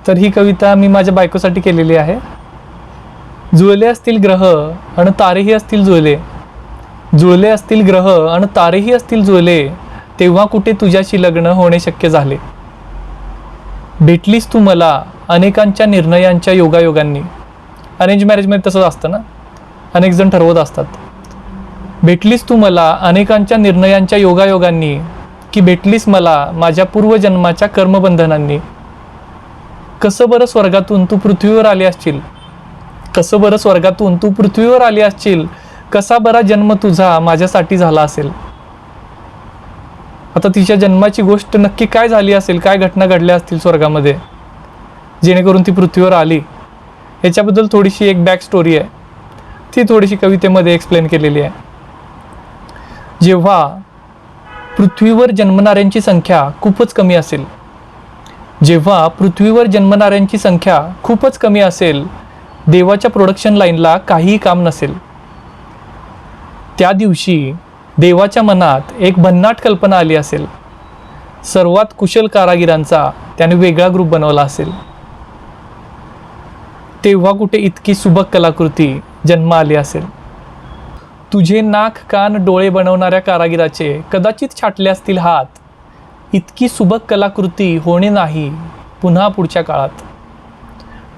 तर ही कविता मी माझ्या बायकोसाठी केलेली आहे. जुळले असतील ग्रह आणि तारेही असतील जुळले, जुळले असतील ग्रह आणि तारेही असतील जुळले, तेव्हा कुठे तुझ्याशी लग्न होणे शक्य झाले. भेटलीस तू मला अनेकांच्या निर्णयांच्या योगायोगांनी. अरेंज मॅरेजमध्ये तसंच असतं ना, अनेक जण ठरवत असतात. भेटलीस तू मला अनेकांच्या निर्णयांच्या योगायोगांनी, की भेटलीस मला माझ्या पूर्वजन्माच्या कर्मबंधनांनी. कसं बरं स्वर्गातून तू पृथ्वीवर आली असशील, कसं बरं स्वर्गातून तू पृथ्वीवर आली असशील, कसा बरा जन्म तुझा माझ्यासाठी झाला असेल. आता तिच्या जन्माची गोष्ट नक्की काय झाली असेल, काय घटना घडल्या असतील स्वर्गामध्ये जेणेकरून ती पृथ्वीवर आली, याच्याबद्दल थोडीशी एक बॅक स्टोरी आहे, ती थोडीशी कवितेमध्ये एक्सप्लेन केलेली आहे. जेव्हा पृथ्वीवर जन्मणाऱ्यांची संख्या खूपच कमी असेल, जेव्हा पृथ्वीवर जन्मणाऱ्यांची संख्या खूपच कमी असेल, देवाच्या प्रोडक्शन लाईनला काहीही काम नसेल, त्या दिवशी देवाच्या मनात एक भन्नाट कल्पना आली असेल. सर्वात कुशल कारागिरांचा त्याने वेगळा ग्रुप बनवला असेल. तेव्हा कुठे इतकी सुबक कलाकृती जन्म आली असेल. तुझे नाक कान डोळे बनवणाऱ्या कारागिराचे कदाचित छाटले असतील हात, इतकी सुबक कलाकृती होणे नाही पुन्हा पुढच्या काळात.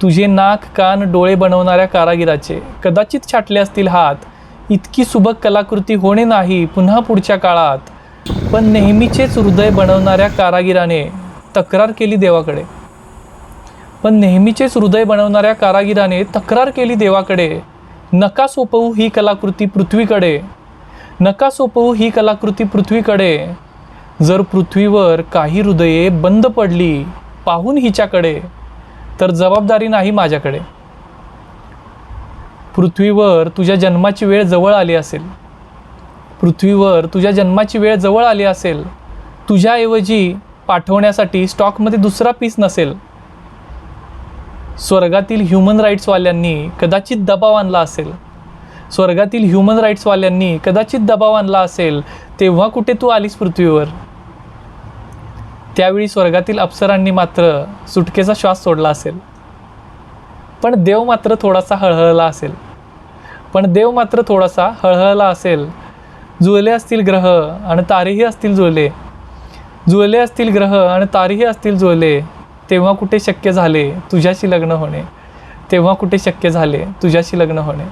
तुझे नाक कान डोळे बनवणाऱ्या कारागिराचे कदाचित छाटले असतील हात, इतकी सुबक कलाकृती होणे नाही पुन्हा पुढच्या काळात. पण नेहमीचेच हृदय बनवणाऱ्या कारागिराने तक्रार केली देवाकडे, पण नेहमीचेच हृदय बनवणाऱ्या कारागिराने तक्रार केली देवाकडे. नका सोपवू ही कलाकृती पृथ्वीकडे, नका सोपवू ही कलाकृती पृथ्वीकडे. जर पृथ्वीवर काही हृदये बंद पडली पाहून हिच्याकडे, तर जबाबदारी नाही माझ्याकडे. पृथ्वीवर तुझ्या जन्माची वेळ जवळ आली असेल, पृथ्वीवर तुझ्या जन्माची वेळ जवळ आली असेल. तुझ्याऐवजी पाठवण्यासाठी स्टॉकमध्ये दुसरा पीस नसेल. स्वर्गातील ह्युमन राईट्सवाल्यांनी कदाचित दबाव आणला असेल, स्वर्गातील ह्युमन राईट्सवाल्यांनी कदाचित दबाव आणला असेल. तेव्हा कुठे तू आलीस पृथ्वीवर. त्यावेळी स्वर्गातील अप्सरांनी मात्र सुटकेचा श्वास सोडला असेल, पण देव मात्र थोडासा हळहळला असेल, पण देव मात्र थोडासा हळहळला असेल. जुळले असतील ग्रह आणि तारेही असतील जुळले, जुळले असतील ग्रह आणि तारेही असतील जुळले, तेव्हा कुठे शक्य झाले तुझ्याशी लग्न होणे, तेव्हा कुठे शक्य झाले तुझ्याशी लग्न होणे.